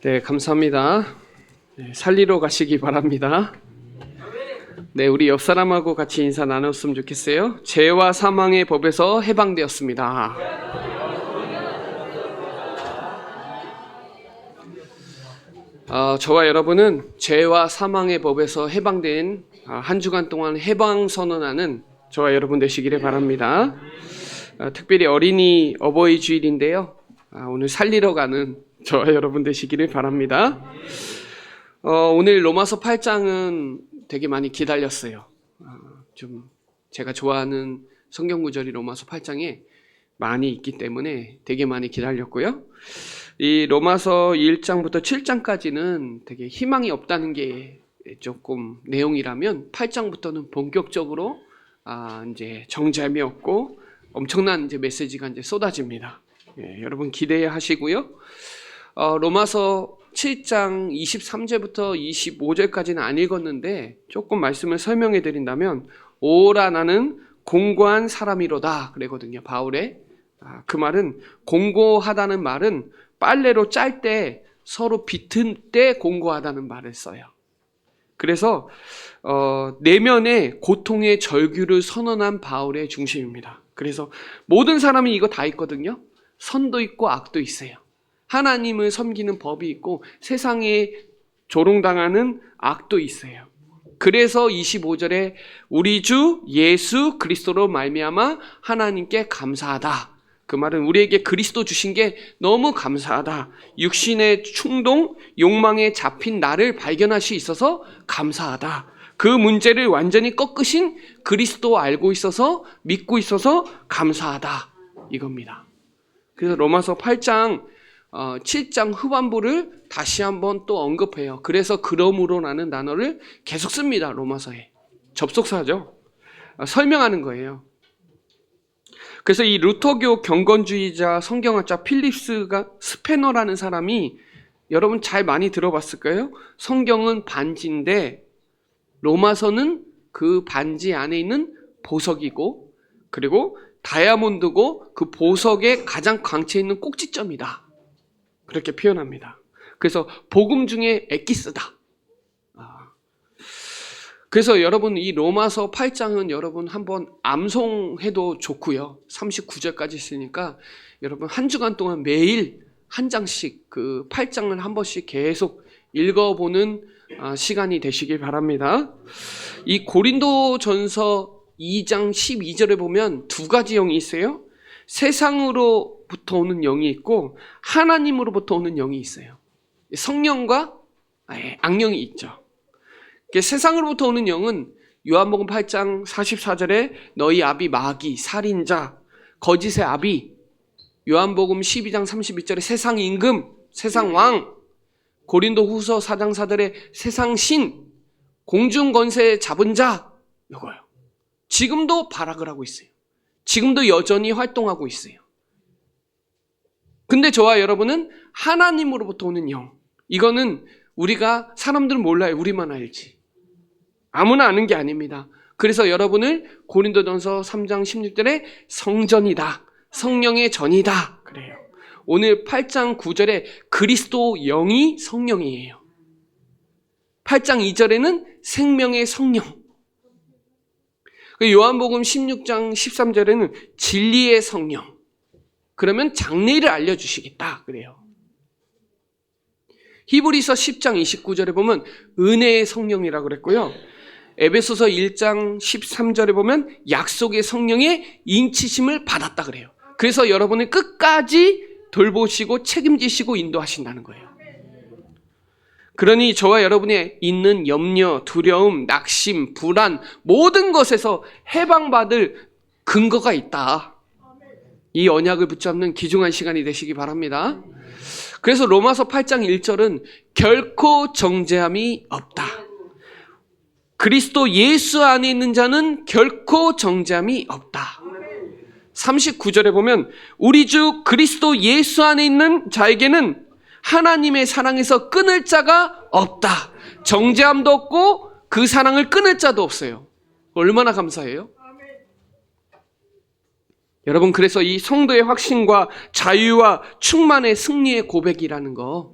네, 감사합니다. 네, 살리러 가시기 바랍니다. 네, 우리 옆 사람하고 같이 인사 나눴으면 좋겠어요. 죄와 사망의 법에서 해방되었습니다. 저와 여러분은 죄와 사망의 법에서 해방된 한 주간 동안 해방 선언하는 저와 여러분 되시기를 바랍니다. 특별히 어린이 어버이 주일인데요. 오늘 살리러 가는 저와 여러분 되시기를 바랍니다. 오늘 로마서 8장은 되게 많이 기다렸어요. 좀 제가 좋아하는 성경 구절이 로마서 8장에 많이 있기 때문에 되게 많이 기다렸고요. 이 로마서 1장부터 7장까지는 되게 희망이 없다는 게 조금 내용이라면 8장부터는 본격적으로 이제 정잠이 없고 엄청난 이제 메시지가 이제 쏟아집니다. 여러분 기대하시고요. 로마서 7장 23절부터 25절까지는 안 읽었는데 조금 말씀을 설명해 드린다면 오라 나는 공고한 사람이로다 그러거든요. 바울의 그 말은 공고하다는 말은 빨래로 짤 때 서로 비틀 때 공고하다는 말을 써요. 그래서 내면의 고통의 절규를 선언한 바울의 중심입니다. 그래서 모든 사람이 이거 다 있거든요. 선도 있고 악도 있어요. 하나님을 섬기는 법이 있고 세상에 조롱당하는 악도 있어요. 그래서 25절에 우리 주 예수 그리스도로 말미암아 하나님께 감사하다. 그 말은 우리에게 그리스도 주신 게 너무 감사하다. 육신의 충동, 욕망에 잡힌 나를 발견할 수 있어서 감사하다. 그 문제를 완전히 꺾으신 그리스도 알고 있어서 믿고 있어서 감사하다. 이겁니다. 그래서 로마서 8장 7장 후반부를 다시 한번 또 언급해요. 그래서 그러므로라는 단어를 계속 씁니다. 로마서에. 접속사죠. 설명하는 거예요. 그래서 이 루터교 경건주의자 성경학자 필립스가 스페너라는 사람이 여러분 잘 많이 들어봤을 거예요. 성경은 반지인데 로마서는 그 반지 안에 있는 보석이고 그리고 다이아몬드고 그 보석의 가장 광채 있는 꼭지점이다. 그렇게 표현합니다. 그래서 복음 중에 엑기스다. 그래서 여러분 이 로마서 8장은 여러분 한번 암송해도 좋고요. 39절까지 있으니까 여러분 한 주간 동안 매일 한 장씩 그 8장을 한 번씩 계속 읽어보는 시간이 되시길 바랍니다. 이 고린도전서 2장 12절에 보면 두 가지 영이 있어요. 세상으로부터 오는 영이 있고 하나님으로부터 오는 영이 있어요. 성령과 악령이 있죠. 세상으로부터 오는 영은 요한복음 8장 44절에 너희 아비 마귀, 살인자, 거짓의 아비, 요한복음 12장 32절에 세상 임금, 세상 왕, 고린도 후서 4장 4절에 세상 신, 공중 권세 잡은 자, 이거요. 지금도 발악을 하고 있어요. 지금도 여전히 활동하고 있어요. 근데 저와 여러분은 하나님으로부터 오는 영. 이거는 우리가 사람들은 몰라요. 우리만 알지. 아무나 아는 게 아닙니다. 그래서 여러분을 고린도전서 3장 16절에 성전이다. 성령의 전이다. 그래요. 오늘 8장 9절에 그리스도 영이 성령이에요. 8장 2절에는 생명의 성령. 요한복음 16장 13절에는 진리의 성령. 그러면 장래를 알려주시겠다. 그래요. 히브리서 10장 29절에 보면 은혜의 성령이라고 그랬고요. 에베소서 1장 13절에 보면 약속의 성령의 인치심을 받았다 그래요. 그래서 여러분을 끝까지 돌보시고 책임지시고 인도하신다는 거예요. 그러니 저와 여러분의 있는 염려, 두려움, 낙심, 불안 모든 것에서 해방받을 근거가 있다. 이 언약을 붙잡는 귀중한 시간이 되시기 바랍니다. 그래서 로마서 8장 1절은 결코 정죄함이 없다. 그리스도 예수 안에 있는 자는 결코 정죄함이 없다. 39절에 보면 우리 주 그리스도 예수 안에 있는 자에게는 하나님의 사랑에서 끊을 자가 없다. 정죄함도 없고 그 사랑을 끊을 자도 없어요. 얼마나 감사해요? 여러분 그래서 이 성도의 확신과 자유와 충만의 승리의 고백이라는 거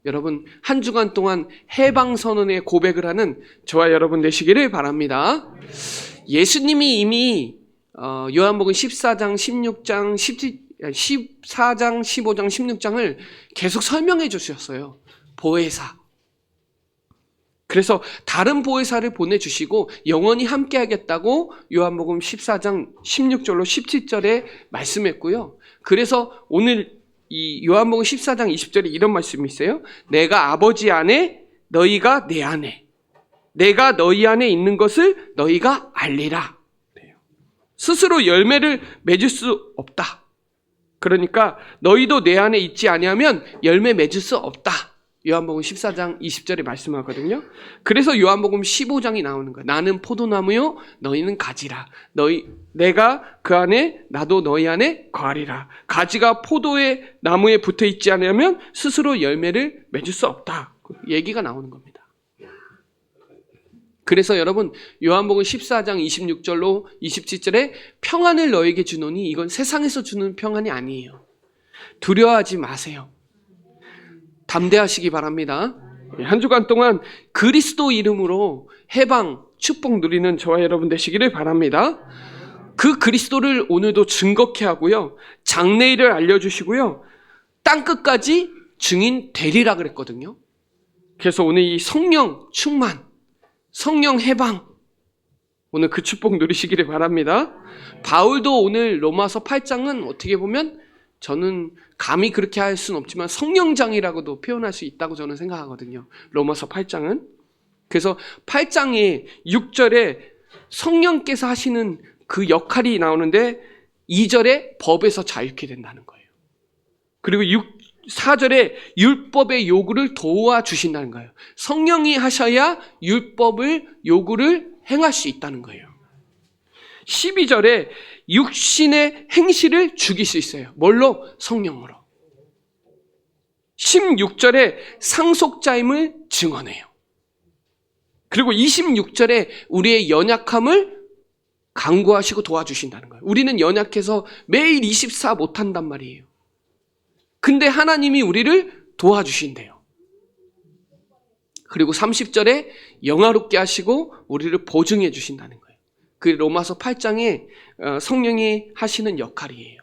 여러분 한 주간 동안 해방 선언의 고백을 하는 저와 여러분 되시기를 바랍니다. 예수님이 이미 요한복음 14장, 16장, 14장, 15장, 16장을 계속 설명해 주셨어요. 보혜사. 그래서 다른 보혜사를 보내주시고 영원히 함께하겠다고 요한복음 14장 16절로 17절에 말씀했고요. 그래서 오늘 이 요한복음 14장 20절에 이런 말씀이 있어요. 내가 아버지 안에 너희가 내 안에 내가 너희 안에 있는 것을 너희가 알리라. 스스로 열매를 맺을 수 없다. 그러니까 너희도 내 안에 있지 아니하면 열매 맺을 수 없다. 요한복음 14장 20절에 말씀하거든요. 그래서 요한복음 15장이 나오는 거예요. 나는 포도나무요 너희는 가지라. 내가 그 안에 나도 너희 안에 거하리라. 가지가 포도의 나무에 붙어 있지 않으면 스스로 열매를 맺을 수 없다. 얘기가 나오는 겁니다. 그래서 여러분 요한복음 14장 26절로 27절에 평안을 너에게 주노니 이건 세상에서 주는 평안이 아니에요. 두려워하지 마세요. 담대하시기 바랍니다. 한 주간 동안 그리스도 이름으로 해방, 축복 누리는 저와 여러분 되시기를 바랍니다. 그 그리스도를 오늘도 증거케 하고요. 장래일을 알려주시고요. 땅끝까지 증인 되리라 그랬거든요. 그래서 오늘 이 성령 충만, 성령 해방, 오늘 그 축복 누리시기를 바랍니다. 바울도 오늘 로마서 8장은 어떻게 보면 저는 감히 그렇게 할 수는 없지만 성령장이라고도 표현할 수 있다고 저는 생각하거든요. 로마서 8장은. 그래서 8장의 6절에 성령께서 하시는 그 역할이 나오는데 2절에 법에서 자유케 된다는 거예요. 그리고 4절에 율법의 요구를 도와주신다는 거예요. 성령이 하셔야 율법을 요구를 행할 수 있다는 거예요. 12절에 육신의 행실을 죽일 수 있어요. 뭘로? 성령으로. 16절에 상속자임을 증언해요. 그리고 26절에 우리의 연약함을 간구하시고 도와주신다는 거예요. 우리는 연약해서 매일 24 못한단 말이에요. 근데 하나님이 우리를 도와주신대요. 그리고 30절에 영화롭게 하시고 우리를 보증해 주신다는 거예요. 그 로마서 8장에 성령이 하시는 역할이에요.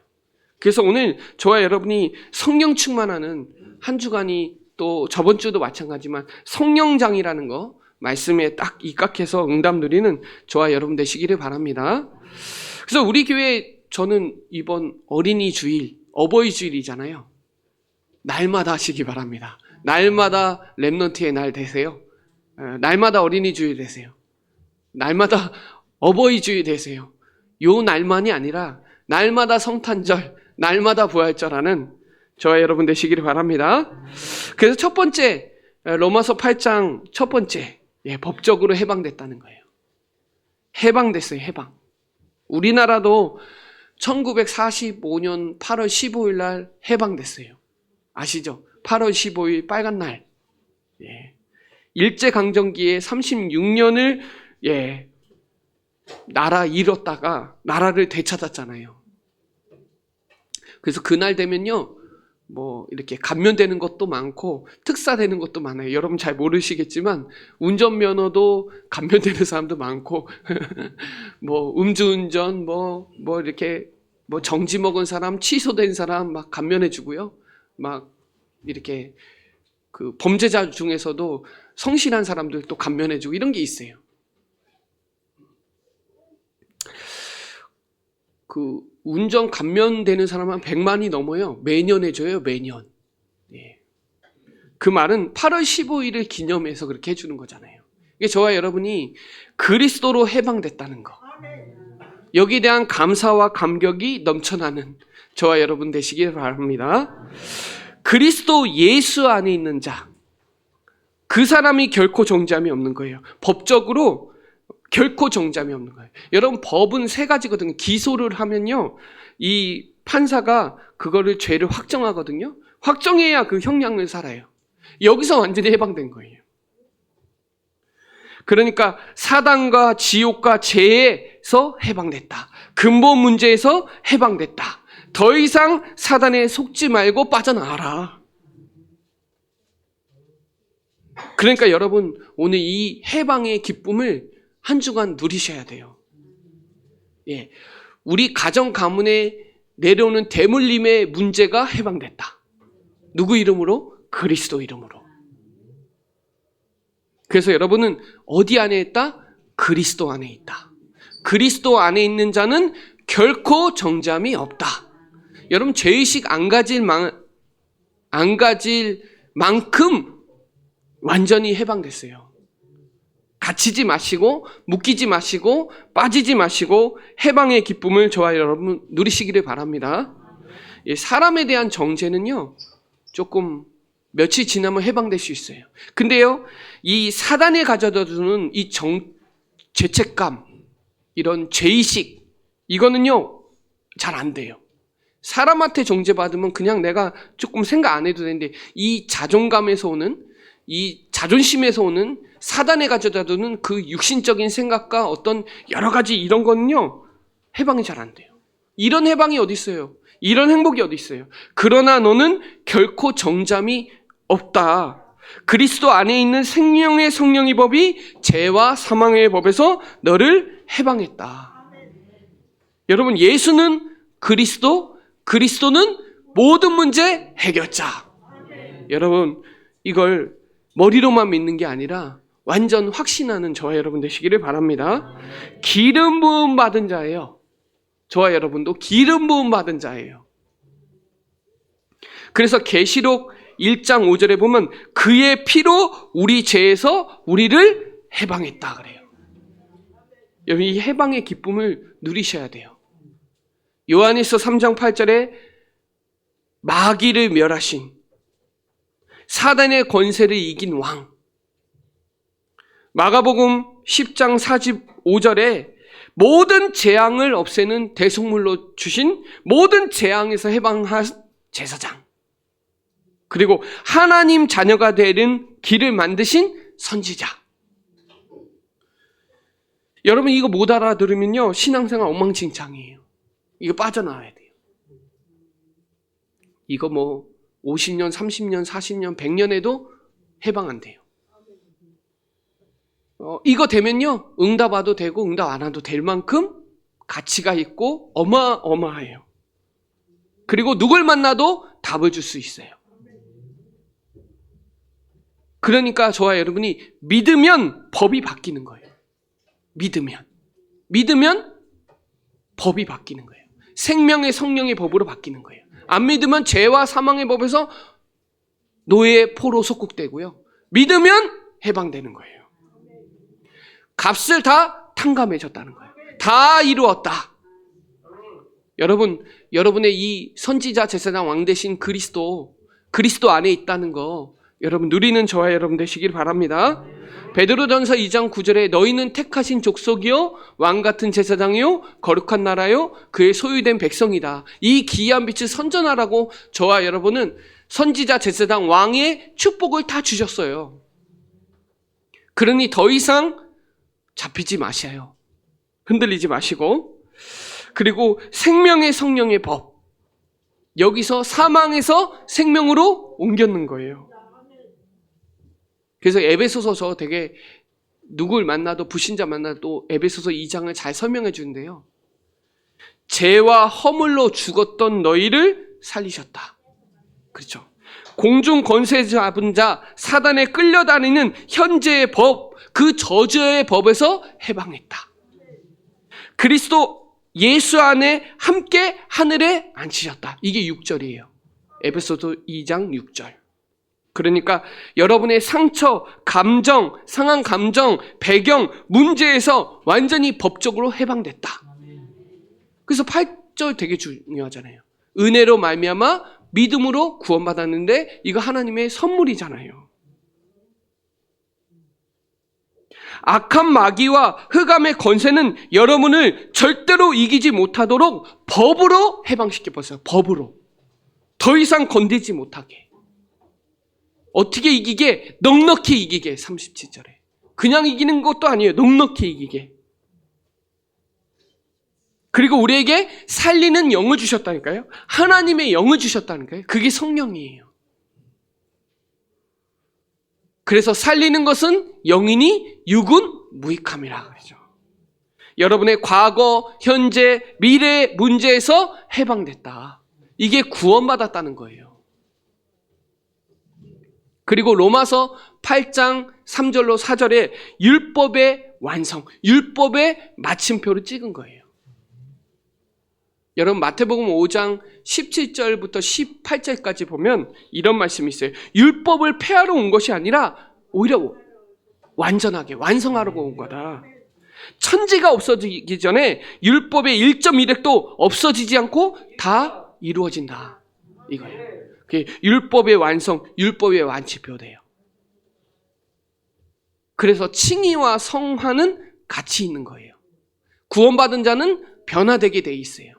그래서 오늘 저와 여러분이 성령 충만하는 한 주간이 또 저번 주도 마찬가지지만 성령장이라는 거 말씀에 딱 입각해서 응답 누리는 저와 여러분 되시기를 바랍니다. 그래서 우리 교회 저는 이번 어린이 주일, 어버이 주일이잖아요. 날마다 하시기 바랍니다. 날마다 렘넌트의 날 되세요. 날마다 어린이 주일 되세요. 날마다 어버이 주일 되세요. 요 날만이 아니라 날마다 성탄절, 날마다 부활절하는 저와 여러분 되시기를 바랍니다. 그래서 첫 번째 로마서 8장 첫 번째 법적으로 해방됐다는 거예요. 해방됐어요. 해방. 우리나라도 1945년 8월 15일 날 해방됐어요. 아시죠? 8월 15일 빨간 날. 일제강점기에 36년을 나라 잃었다가 나라를 되찾았잖아요. 그래서 그날 되면요, 뭐 이렇게 감면되는 것도 많고 특사되는 것도 많아요. 여러분 잘 모르시겠지만 운전면허도 감면되는 사람도 많고 뭐 음주운전 뭐 이렇게 뭐 정지 먹은 사람, 취소된 사람 막 감면해주고요. 막 이렇게 그 범죄자 중에서도 성실한 사람들 또 감면해주고 이런 게 있어요. 그 운전 감면되는 사람 한 100만이 넘어요. 매년 해줘요. 매년. 그 말은 8월 15일을 기념해서 그렇게 해주는 거잖아요. 이게 저와 여러분이 그리스도로 해방됐다는 거. 여기에 대한 감사와 감격이 넘쳐나는 저와 여러분 되시길 바랍니다. 그리스도 예수 안에 있는 자, 그 사람이 결코 정죄함이 없는 거예요. 법적으로 결코 정죄함이 없는 거예요. 여러분 법은 세 가지거든요. 기소를 하면요, 이 판사가 그거를 죄를 확정하거든요. 확정해야 그 형량을 살아요. 여기서 완전히 해방된 거예요. 그러니까 사단과 지옥과 죄에서 해방됐다. 근본 문제에서 해방됐다. 더 이상 사단에 속지 말고 빠져나와라. 그러니까 여러분, 오늘 이 해방의 기쁨을 한 주간 누리셔야 돼요. 예, 우리 가정 가문에 내려오는 대물림의 문제가 해방됐다. 누구 이름으로? 그리스도 이름으로. 그래서 여러분은 어디 안에 있다? 그리스도 안에 있다. 그리스도 안에 있는 자는 결코 정죄함이 없다. 여러분, 죄의식 안 가질 만큼 완전히 해방됐어요. 갇히지 마시고, 묶이지 마시고, 빠지지 마시고, 해방의 기쁨을 저와 여러분 누리시기를 바랍니다. 사람에 대한 정죄는요, 조금 며칠 지나면 해방될 수 있어요. 근데요, 이 사단이 가져다 주는 이 죄책감, 이런 죄의식, 이거는요, 잘 안 돼요. 사람한테 정죄받으면 그냥 내가 조금 생각 안 해도 되는데, 이 자존감에서 오는, 이 자존심에서 오는 사단에 가져다 두는 그 육신적인 생각과 어떤 여러 가지 이런 거는요, 해방이 잘 안 돼요. 이런 해방이 어디 있어요? 이런 행복이 어디 있어요? 그러나 너는 결코 정잠이 없다. 그리스도 안에 있는 생명의 성령의 법이 죄와 사망의 법에서 너를 해방했다. 여러분, 예수는 그리스도, 그리스도는 모든 문제 해결자. 여러분, 이걸 머리로만 믿는 게 아니라 완전 확신하는 저와 여러분 되시기를 바랍니다. 기름 부음 받은 자예요. 저와 여러분도 기름 부음 받은 자예요. 그래서 계시록 1장 5절에 보면 그의 피로 우리 죄에서 우리를 해방했다 그래요. 여러분, 이 해방의 기쁨을 누리셔야 돼요. 요한일서 3장 8절에 마귀를 멸하신 사단의 권세를 이긴 왕, 마가복음 10장 45절에 모든 재앙을 없애는 대속물로 주신 모든 재앙에서 해방한 제사장, 그리고 하나님 자녀가 되는 길을 만드신 선지자. 여러분, 이거 못 알아들으면요, 신앙생활 엉망진창이에요. 이거 빠져나와야 돼요. 이거 뭐 50년, 30년, 40년, 100년에도 해방 안 돼요. 이거 되면요, 응답 와도 되고 응답 안 와도 될 만큼 가치가 있고 어마어마해요. 그리고 누굴 만나도 답을 줄 수 있어요. 그러니까 저와 여러분이 믿으면 법이 바뀌는 거예요. 믿으면 법이 바뀌는 거예요. 생명의 성령의 법으로 바뀌는 거예요. 안 믿으면 죄와 사망의 법에서 노예의 포로 속국되고요. 믿으면 해방되는 거예요. 값을 다 탕감해줬다는 거예요. 다 이루었다. 여러분, 여러분의 이 선지자 제사장 왕 되신 그리스도 안에 있다는 거 여러분 누리는 저와 여러분 되시길 바랍니다. 베드로전서 2장 9절에 너희는 택하신 족속이요 왕같은 제사장이요 거룩한 나라요 그의 소유된 백성이다. 이 기이한 빛을 선전하라고 저와 여러분은 선지자 제사장 왕의 축복을 다 주셨어요. 그러니 더 이상 잡히지 마셔요. 흔들리지 마시고. 그리고 생명의 성령의 법, 여기서 사망에서 생명으로 옮겼는 거예요. 그래서 에베소서 저 되게 누굴 만나도 불신자 만나도 에베소서 2장을 잘 설명해 주는데요. 죄와 허물로 죽었던 너희를 살리셨다. 그렇죠. 공중 권세 잡은 자 사단에 끌려다니는 현재의 법, 그 저주의 법에서 해방했다. 그리스도 예수 안에 함께 하늘에 앉히셨다. 이게 6절이에요. 에베소서 2장 6절. 그러니까 여러분의 상처, 감정, 상한 감정, 배경, 문제에서 완전히 법적으로 해방됐다. 그래서 8절 되게 중요하잖아요. 은혜로 말미암아 믿음으로 구원받았는데 이거 하나님의 선물이잖아요. 악한 마귀와 흑암의 권세는 여러분을 절대로 이기지 못하도록 법으로 해방시켜버렸어요. 법으로. 더 이상 건들지 못하게. 어떻게 이기게? 넉넉히 이기게. 37절에. 그냥 이기는 것도 아니에요. 넉넉히 이기게. 그리고 우리에게 살리는 영을 주셨다니까요. 하나님의 영을 주셨다니까요. 그게 성령이에요. 그래서 살리는 것은 영이니 육은 무익함이라 그러죠. 여러분의 과거, 현재, 미래 문제에서 해방됐다. 이게 구원받았다는 거예요. 그리고 로마서 8장 3절로 4절에 율법의 완성, 율법의 마침표를 찍은 거예요. 여러분 마태복음 5장 17절부터 18절까지 보면 이런 말씀이 있어요. 율법을 폐하러 온 것이 아니라 오히려 완전하게 완성하러 온 거다. 천지가 없어지기 전에 율법의 1.1획도 없어지지 않고 다 이루어진다. 이거예요. 율법의 완성, 율법의 완치표돼요. 그래서 칭의와 성화는 같이 있는 거예요. 구원받은 자는 변화되게 돼 있어요.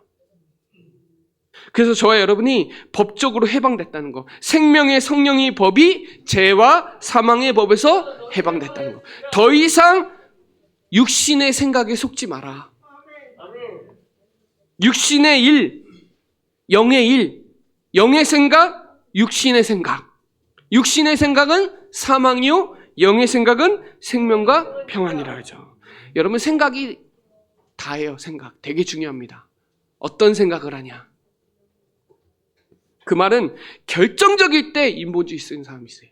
그래서 저와 여러분이 법적으로 해방됐다는 거, 생명의 성령의 법이 죄와 사망의 법에서 해방됐다는 거. 더 이상 육신의 생각에 속지 마라. 육신의 일, 영의 일, 영의 생각, 육신의 생각. 육신의 생각은 사망이요, 영의 생각은 생명과 평안이라 하죠. 여러분 생각이 다예요. 생각 되게 중요합니다. 어떤 생각을 하냐. 그 말은 결정적일 때 인본주의 쓰는 사람이 있어요.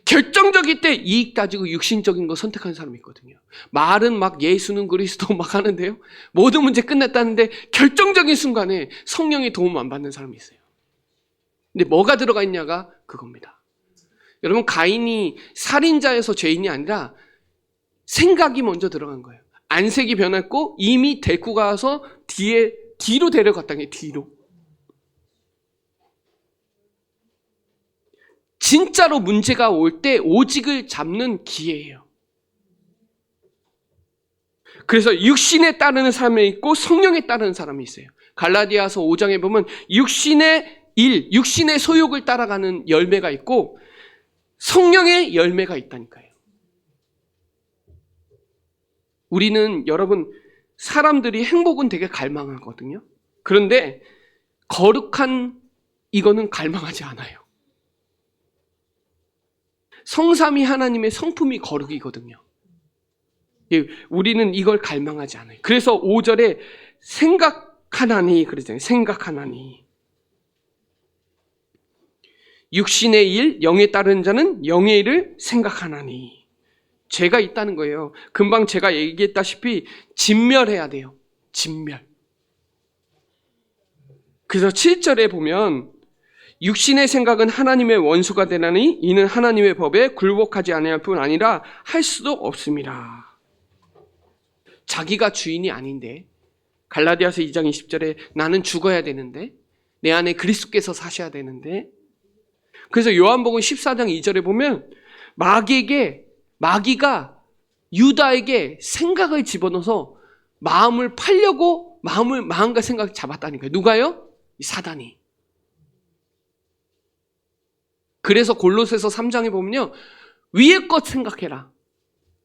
결정적일 때 이익 따지고 육신적인 거 선택하는 사람이 있거든요. 말은 막 예수는 그리스도 막 하는데요. 모든 문제 끝냈다는데 결정적인 순간에 성령의 도움 안 받는 사람이 있어요. 근데 뭐가 들어가 있냐가 그겁니다. 여러분 가인이 살인자여서 죄인이 아니라 생각이 먼저 들어간 거예요. 안색이 변했고 이미 데리고 가서 뒤로 데려갔다는 게 뒤로. 진짜로 문제가 올 때 오직을 잡는 기회예요. 그래서 육신에 따르는 사람이 있고 성령에 따르는 사람이 있어요. 갈라디아서 5장에 보면 육신의 일, 육신의 소욕을 따라가는 열매가 있고 성령의 열매가 있다니까요. 우리는 여러분 사람들이 행복은 되게 갈망하거든요. 그런데 거룩한 이거는 갈망하지 않아요. 성삼위 하나님의 성품이 거룩이거든요. 우리는 이걸 갈망하지 않아요. 그래서 5절에 생각하나니 그러잖아요. 생각하나니. 육신의 일, 영에 따른 자는 영의 일을 생각하나니. 죄가 있다는 거예요. 금방 제가 얘기했다시피 진멸해야 돼요. 진멸. 그래서 7절에 보면 육신의 생각은 하나님의 원수가 되나니 이는 하나님의 법에 굴복하지 아니할 뿐 아니라 할 수도 없습니다. 자기가 주인이 아닌데 갈라디아서 2장 20절에 나는 죽어야 되는데 내 안에 그리스도께서 사셔야 되는데 그래서 요한복음 14장 2절에 보면 마귀가 유다에게 생각을 집어넣어서 마음을 팔려고 마음과 생각을 잡았다니까요. 누가요? 사단이. 그래서 골로새서 3장에 보면요. 위의 것 생각해라.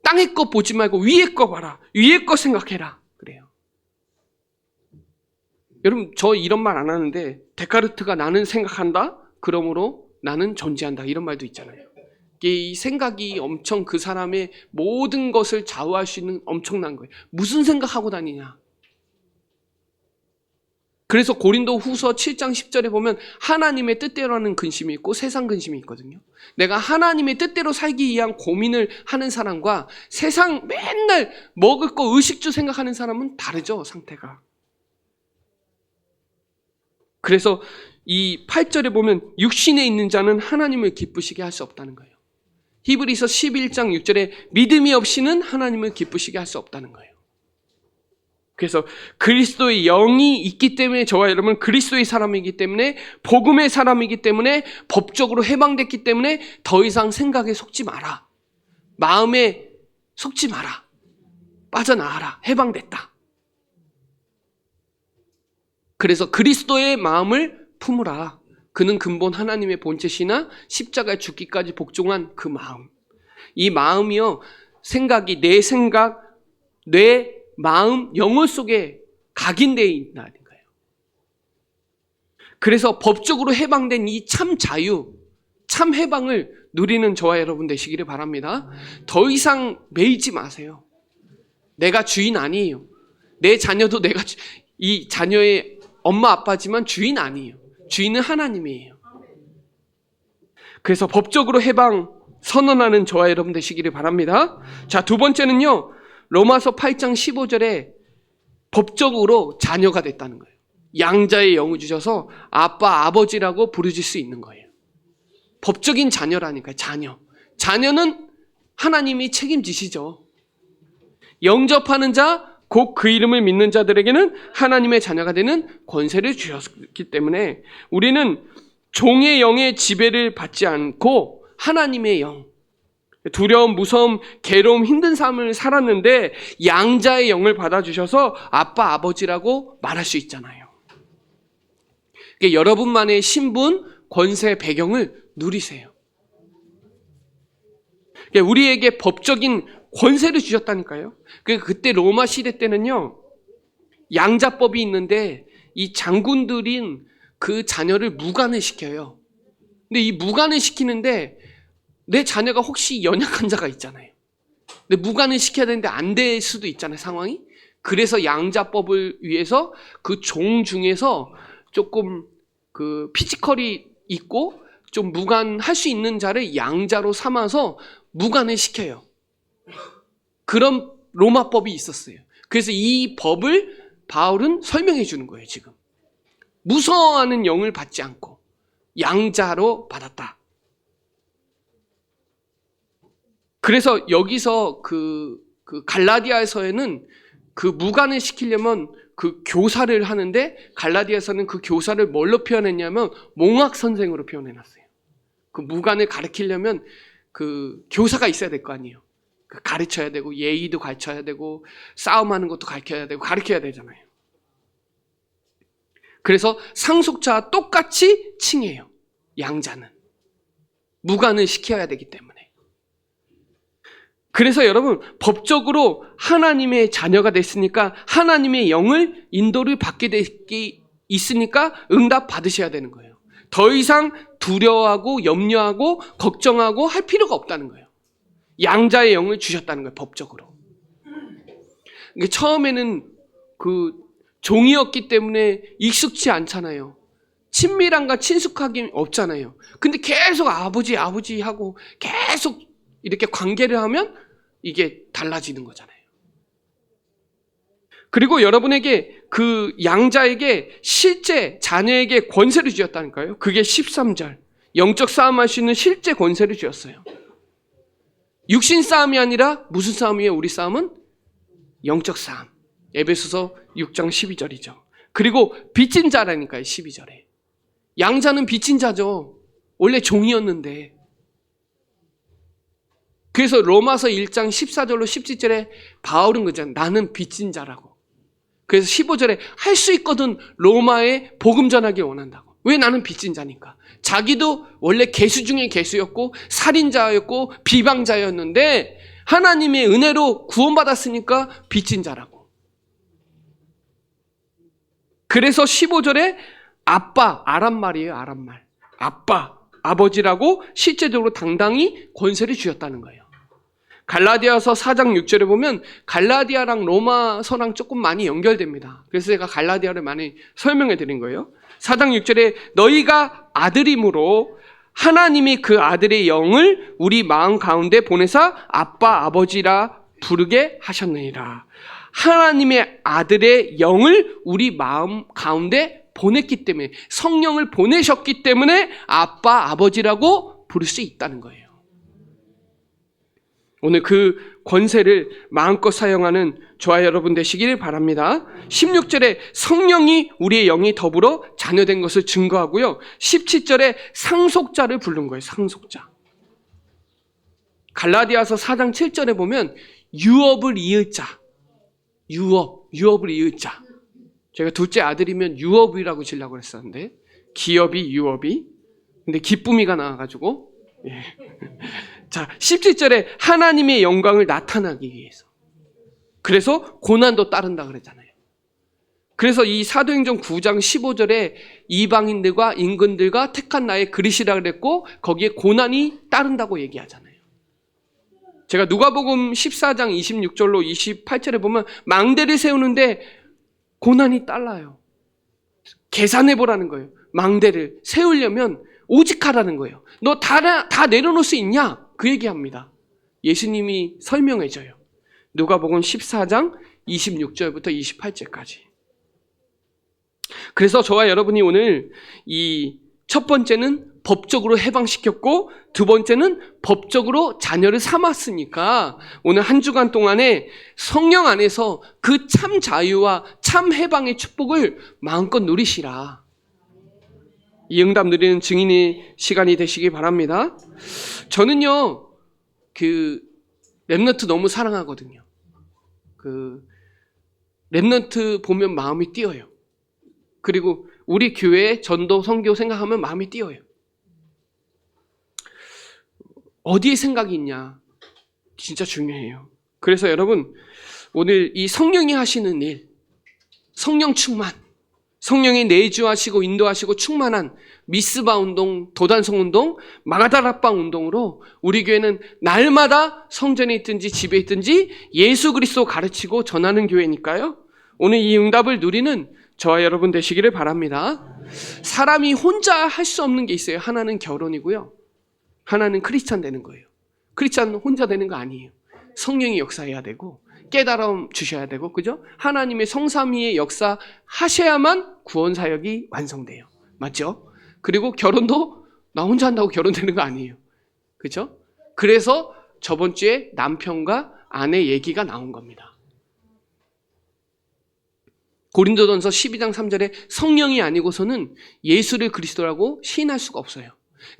땅의 것 보지 말고 위의 것 봐라. 위의 것 생각해라. 그래요. 여러분 저 이런 말 안 하는데 데카르트가 나는 생각한다. 그러므로 나는 존재한다. 이런 말도 있잖아요. 이 생각이 엄청 그 사람의 모든 것을 좌우할 수 있는 엄청난 거예요. 무슨 생각하고 다니냐. 그래서 고린도 후서 7장 10절에 보면 하나님의 뜻대로라는 근심이 있고 세상 근심이 있거든요. 내가 하나님의 뜻대로 살기 위한 고민을 하는 사람과 세상 맨날 먹을 거 의식주 생각하는 사람은 다르죠. 상태가. 그래서 이 8절에 보면 육신에 있는 자는 하나님을 기쁘시게 할 수 없다는 거예요. 히브리서 11장 6절에 믿음이 없이는 하나님을 기쁘시게 할 수 없다는 거예요. 그래서 그리스도의 영이 있기 때문에 저와 여러분 그리스도의 사람이기 때문에 복음의 사람이기 때문에 법적으로 해방됐기 때문에 더 이상 생각에 속지 마라. 마음에 속지 마라. 빠져나와라. 해방됐다. 그래서 그리스도의 마음을 품으라. 그는 근본 하나님의 본체시나 십자가에 죽기까지 복종한 그 마음. 이 마음이요. 생각이 내 생각, 뇌, 마음, 영혼 속에 각인되어 있다는 거예요. 그래서 법적으로 해방된 이 참 자유, 참 해방을 누리는 저와 여러분 되시기를 바랍니다. 더 이상 매이지 마세요. 내가 주인 아니에요. 내 자녀도 이 자녀의 엄마 아빠지만 주인 아니에요. 주인은 하나님이에요. 그래서 법적으로 해방 선언하는 저와 여러분 되시기를 바랍니다. 자, 두 번째는요. 로마서 8장 15절에 법적으로 자녀가 됐다는 거예요. 양자의 영을 주셔서 아빠, 아버지라고 부르실 수 있는 거예요. 법적인 자녀라니까요. 자녀. 자녀는 하나님이 책임지시죠. 영접하는 자, 곧 그 이름을 믿는 자들에게는 하나님의 자녀가 되는 권세를 주셨기 때문에 우리는 종의 영의 지배를 받지 않고 하나님의 영, 두려움, 무서움, 괴로움, 힘든 삶을 살았는데 양자의 영을 받아주셔서 아빠, 아버지라고 말할 수 있잖아요. 그러니까 여러분만의 신분, 권세, 배경을 누리세요. 그러니까 우리에게 법적인 권세를 주셨다니까요. 그때 로마 시대 때는요, 양자법이 있는데 이 장군들인 그 자녀를 무관을 시켜요. 근데 이 무관을 시키는데 내 자녀가 혹시 연약한 자가 있잖아요. 근데 무관을 시켜야 되는데 안 될 수도 있잖아요, 상황이. 그래서 양자법을 위해서 그 종 중에서 조금 그 피지컬이 있고 좀 무관할 수 있는 자를 양자로 삼아서 무관을 시켜요. 그런 로마법이 있었어요. 그래서 이 법을 바울은 설명해 주는 거예요, 지금. 무서워하는 영을 받지 않고 양자로 받았다. 그래서 여기서 그 갈라디아서에는 그 무관을 시키려면 그 교사를 하는데 갈라디아서는 그 교사를 뭘로 표현했냐면 몽학 선생으로 표현해놨어요. 그 무관을 가르치려면 그 교사가 있어야 될 거 아니에요. 가르쳐야 되고 예의도 가르쳐야 되고 싸움하는 것도 가르쳐야 되고 가르쳐야 되잖아요. 그래서 상속자와 똑같이 칭해요. 양자는 무관을 시켜야 되기 때문에. 그래서 여러분 법적으로 하나님의 자녀가 됐으니까 하나님의 영을 인도를 받게 있으니까 응답 받으셔야 되는 거예요. 더 이상 두려워하고 염려하고 걱정하고 할 필요가 없다는 거예요. 양자의 영을 주셨다는 거예요, 법적으로. 처음에는 그 종이었기 때문에 익숙치 않잖아요. 친밀함과 친숙하기 없잖아요. 근데 계속 아버지 하고 계속 이렇게 관계를 하면 이게 달라지는 거잖아요. 그리고 여러분에게 그 양자에게 실제 자녀에게 권세를 주셨다니까요. 그게 13절. 영적 싸움할 수 있는 실제 권세를 주셨어요. 육신 싸움이 아니라 무슨 싸움이에요? 우리 싸움은 영적 싸움. 에베소서 6장 12절이죠. 그리고 빚진 자라니까요. 12절에. 양자는 빚진 자죠. 원래 종이었는데. 그래서 로마서 1장 14절로 17절에 바울은 그잖아요. 나는 빚진 자라고. 그래서 15절에 할 수 있거든 로마에 복음 전하기 원한다고. 왜 나는 빚진 자니까. 자기도 원래 개수 중에 개수였고 살인자였고 비방자였는데 하나님의 은혜로 구원받았으니까 빚진 자라고. 그래서 15절에 아빠, 아람말이에요. 아람말. 아빠, 아버지라고 실제적으로 당당히 권세를 주셨다는 거예요. 갈라디아서 4장 6절에 보면 갈라디아랑 로마서랑 조금 많이 연결됩니다. 그래서 제가 갈라디아를 많이 설명해 드린 거예요. 4장 6절에 너희가 아들임으로 하나님이 그 아들의 영을 우리 마음 가운데 보내사 아빠 아버지라 부르게 하셨느니라. 하나님의 아들의 영을 우리 마음 가운데 보냈기 때문에 성령을 보내셨기 때문에 아빠 아버지라고 부를 수 있다는 거예요. 오늘 그 권세를 마음껏 사용하는 저와 여러분 되시기를 바랍니다. 16절에 성령이 우리의 영이 더불어 자녀된 것을 증거하고요. 17절에 상속자를 부른 거예요. 상속자. 갈라디아서 4장 7절에 보면 유업을 이을 자. 유업을 이을 자. 제가 둘째 아들이면 유업이라고 지려고 했었는데 기업이 유업이. 근데 기쁨이가 나와가지고 예. 자, 17절에 하나님의 영광을 나타나기 위해서. 그래서 고난도 따른다 그랬잖아요. 그래서 이 사도행전 9장 15절에 이방인들과 임금들과 택한 나의 그릇이라 그랬고 거기에 고난이 따른다고 얘기하잖아요. 제가 누가복음 14장 26절로 28절에 보면 망대를 세우는데 고난이 딸라요. 계산해 보라는 거예요. 망대를 세우려면 오직 하라는 거예요. 너 다 내려놓을 수 있냐? 그 얘기합니다. 예수님이 설명해줘요. 누가복음 14장 26절부터 28절까지. 그래서 저와 여러분이 오늘 이 첫 번째는 법적으로 해방시켰고 두 번째는 법적으로 자녀를 삼았으니까 오늘 한 주간 동안에 성령 안에서 그 참 자유와 참 해방의 축복을 마음껏 누리시라. 이 응답 누리는 증인의 시간이 되시기 바랍니다. 저는요, 렘넌트 너무 사랑하거든요. 렘넌트 보면 마음이 뛰어요. 그리고 우리 교회 전도 선교 생각하면 마음이 뛰어요. 어디에 생각이 있냐? 진짜 중요해요. 그래서 여러분, 오늘 이 성령이 하시는 일, 성령 충만, 성령이 내주하시고 인도하시고 충만한 미스바 운동, 도단성 운동, 마가다락방 운동으로 우리 교회는 날마다 성전에 있든지 집에 있든지 예수 그리스도 가르치고 전하는 교회니까요. 오늘 이 응답을 누리는 저와 여러분 되시기를 바랍니다. 사람이 혼자 할 수 없는 게 있어요. 하나는 결혼이고요. 하나는 크리스찬 되는 거예요. 크리스찬 혼자 되는 거 아니에요. 성령이 역사해야 되고 깨달음 주셔야 되고, 그죠? 하나님의 성삼위의 역사 하셔야만 구원 사역이 완성돼요. 맞죠? 그리고 결혼도 나 혼자 한다고 결혼되는 거 아니에요. 그죠? 그래서 저번 주에 남편과 아내 얘기가 나온 겁니다. 고린도전서 12장 3절에 성령이 아니고서는 예수를 그리스도라고 시인할 수가 없어요.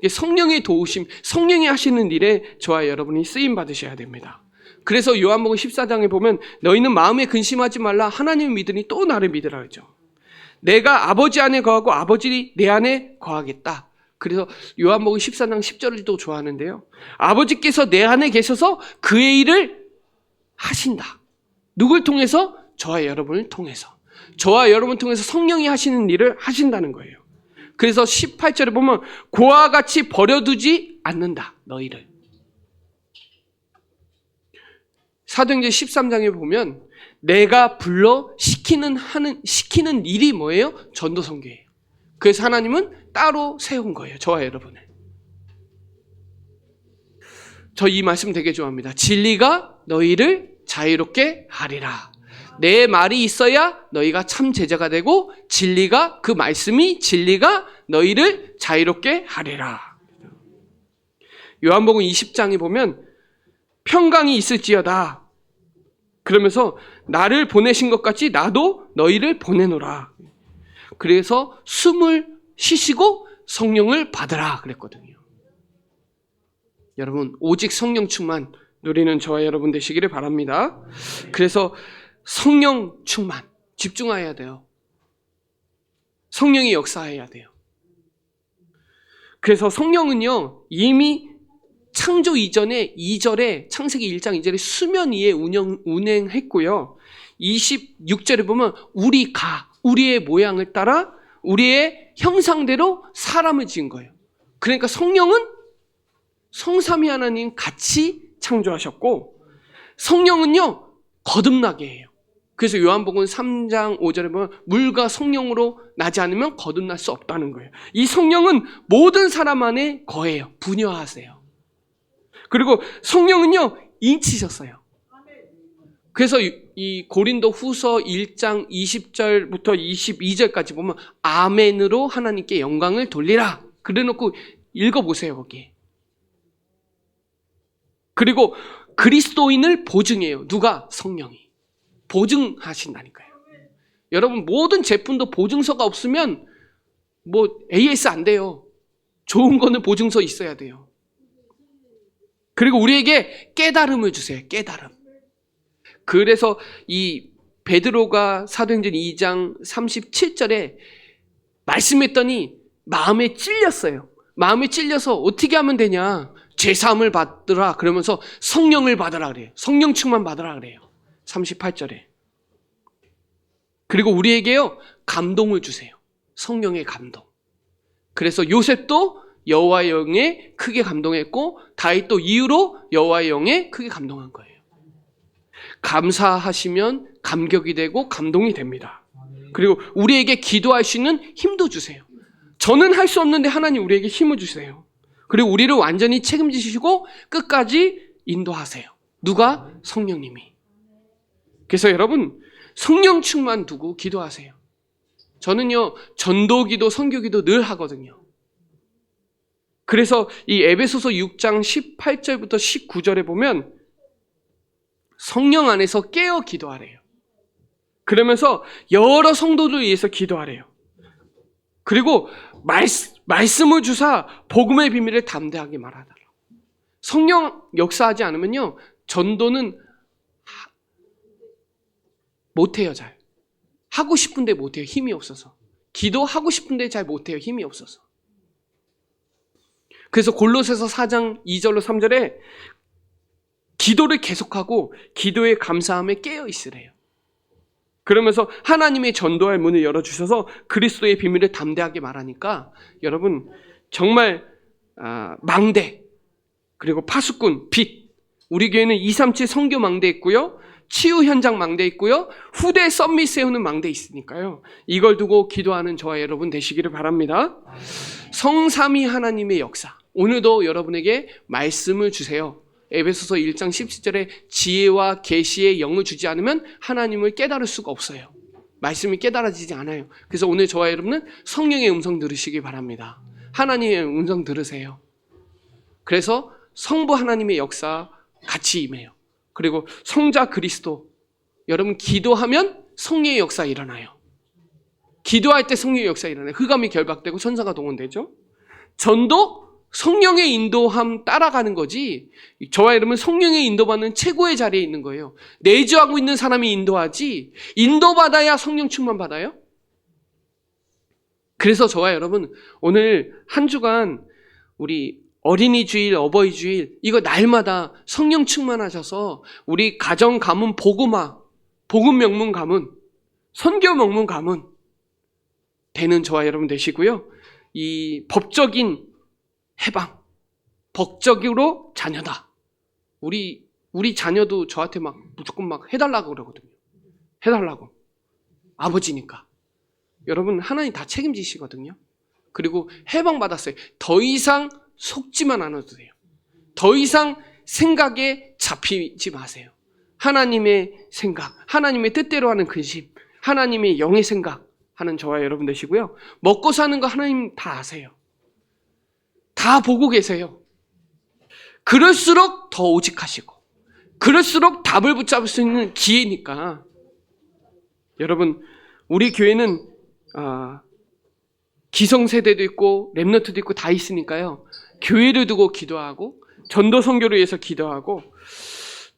성령의 도우심, 성령이 하시는 일에 저와 여러분이 쓰임 받으셔야 됩니다. 그래서 요한복음 14장에 보면 너희는 마음에 근심하지 말라, 하나님을 믿으니 또 나를 믿으라 그러죠. 내가 아버지 안에 거하고 아버지 내 안에 거하겠다. 그래서 요한복음 14장 10절을 또 좋아하는데요. 아버지께서 내 안에 계셔서 그의 일을 하신다. 누굴 통해서? 저와 여러분을 통해서. 저와 여러분 통해서 성령이 하시는 일을 하신다는 거예요. 그래서 18절에 보면 고와 같이 버려두지 않는다, 너희를. 사도행전 13장에 보면 내가 불러 시키는 일이 뭐예요? 전도 선교예요. 그래서 하나님은 따로 세운 거예요. 저와 여러분을. 저 이 말씀 되게 좋아합니다. 진리가 너희를 자유롭게 하리라. 내 말이 있어야 너희가 참 제자가 되고 진리가, 그 말씀이 진리가 너희를 자유롭게 하리라. 요한복음 20장에 보면 평강이 있을지어다. 그러면서 나를 보내신 것 같이 나도 너희를 보내노라. 그래서 숨을 쉬시고 성령을 받으라 그랬거든요. 여러분, 오직 성령 충만 누리는 저와 여러분 되시기를 바랍니다. 그래서 성령 충만 집중해야 돼요. 성령이 역사해야 돼요. 그래서 성령은요, 이미 창조 이전에 2절에 창세기 1장 2절에 수면 위에 운행했고요. 26절에 보면 우리의 모양을 따라 우리의 형상대로 사람을 지은 거예요. 그러니까 성령은 성삼위 하나님 같이 창조하셨고, 성령은요 거듭나게 해요. 그래서 요한복음 3장 5절에 보면 물과 성령으로 나지 않으면 거듭날 수 없다는 거예요. 이 성령은 모든 사람 안에 거해요. 분여하세요. 그리고 성령은요 인치셨어요. 그래서 이 고린도 후서 1장 20절부터 22절까지 보면 아멘으로 하나님께 영광을 돌리라 그래놓고 읽어보세요. 거기. 그리고 그리스도인을 보증해요. 누가? 성령이. 보증하신다니까요. 여러분, 모든 제품도 보증서가 없으면 AS 안 돼요. 좋은 거는 보증서 있어야 돼요. 그리고 우리에게 깨달음을 주세요. 깨달음. 그래서 이 베드로가 사도행전 2장 37절에 말씀했더니 마음에 찔렸어요. 마음에 찔려서 어떻게 하면 되냐? 죄사함을 받으라 그러면서 성령을 받으라 그래요. 성령 충만 받으라 그래요. 38절에. 그리고 우리에게요, 감동을 주세요. 성령의 감동. 그래서 요셉도 여호와의 영에 크게 감동했고 다윗도 이후로 여호와의 영에 크게 감동한 거예요. 감사하시면 감격이 되고 감동이 됩니다. 그리고 우리에게 기도할 수 있는 힘도 주세요. 저는 할 수 없는데 하나님 우리에게 힘을 주세요. 그리고 우리를 완전히 책임지시고 끝까지 인도하세요. 누가? 성령님이. 그래서 여러분, 성령 충만 두고 기도하세요. 저는요, 전도기도 선교기도 늘 하거든요. 그래서 이 에베소서 6장 18절부터 19절에 보면 성령 안에서 깨어 기도하래요. 그러면서 여러 성도들 위해서 기도하래요. 그리고 말씀을 주사 복음의 비밀을 담대하게 말하더라. 성령 역사하지 않으면요, 전도는 못해요. 잘 하고 싶은데 못해요. 힘이 없어서. 기도하고 싶은데 잘 못해요. 힘이 없어서. 그래서 골로새서 4장 2절로 3절에 기도를 계속하고 기도의 감사함에 깨어 있으래요. 그러면서 하나님의 전도할 문을 열어주셔서 그리스도의 비밀을 담대하게 말하니까 여러분 정말 망대, 그리고 파수꾼, 빛, 우리 교회는 237 선교 망대 있고요, 치유 현장 망대 있고요, 후대 썸밋 세우는 망대 있으니까요, 이걸 두고 기도하는 저와 여러분 되시기를 바랍니다. 성삼위 하나님의 역사, 오늘도 여러분에게 말씀을 주세요. 에베소서 1장 17절에 지혜와 계시의 영을 주지 않으면 하나님을 깨달을 수가 없어요. 말씀이 깨달아지지 않아요. 그래서 오늘 저와 여러분은 성령의 음성 들으시기 바랍니다. 하나님의 음성 들으세요. 그래서 성부 하나님의 역사 같이 임해요. 그리고 성자 그리스도, 여러분 기도하면 성령의 역사 일어나요. 기도할 때 성령의 역사 일어나요. 흑암이 결박되고 천사가 동원되죠. 전도 성령의 인도함 따라가는 거지, 저와 여러분 성령의 인도받는 최고의 자리에 있는 거예요. 내주하고 있는 사람이 인도하지, 인도받아야 성령 충만 받아요. 그래서 저와 여러분 오늘 한 주간 우리 어린이 주일, 어버이 주일, 이거 날마다 성령 충만하셔서 우리 가정 가문 복음화, 복음 명문 가문, 선교 명문 가문 되는 저와 여러분 되시고요. 이 법적인 해방, 법적으로 자녀다. 우리 자녀도 저한테 막 무조건 막 해달라고 그러거든요. 해달라고. 아버지니까. 여러분 하나님 다 책임지시거든요. 그리고 해방받았어요. 더 이상 속지만 않아도 돼요. 더 이상 생각에 잡히지 마세요. 하나님의 생각, 하나님의 뜻대로 하는 근심, 하나님의 영의 생각 하는 저와 여러분 되시고요. 먹고 사는 거 하나님 다 아세요. 다 보고 계세요. 그럴수록 더 오직하시고 그럴수록 답을 붙잡을 수 있는 기회니까 여러분 우리 교회는 기성세대도 있고 렘넌트도 있고 다 있으니까요. 교회를 두고 기도하고 전도 선교를 위해서 기도하고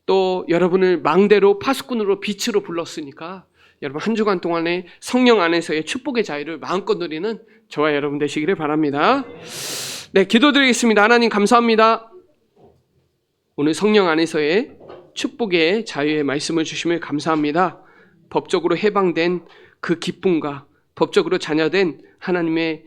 또 여러분을 망대로 파수꾼으로 빛으로 불렀으니까 여러분 한 주간 동안에 성령 안에서의 축복의 자유를 마음껏 누리는 저와 여러분 되시기를 바랍니다. 네, 기도드리겠습니다. 하나님 감사합니다. 오늘 성령 안에서의 축복의 자유의 말씀을 주심을 감사합니다. 법적으로 해방된 그 기쁨과 법적으로 자녀된 하나님의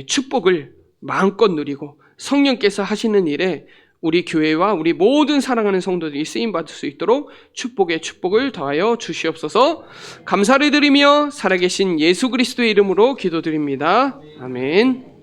축복을 마음껏 누리고 성령께서 하시는 일에 우리 교회와 우리 모든 사랑하는 성도들이 쓰임받을 수 있도록 축복의 축복을 더하여 주시옵소서. 감사를 드리며 살아계신 예수 그리스도의 이름으로 기도드립니다. 아멘.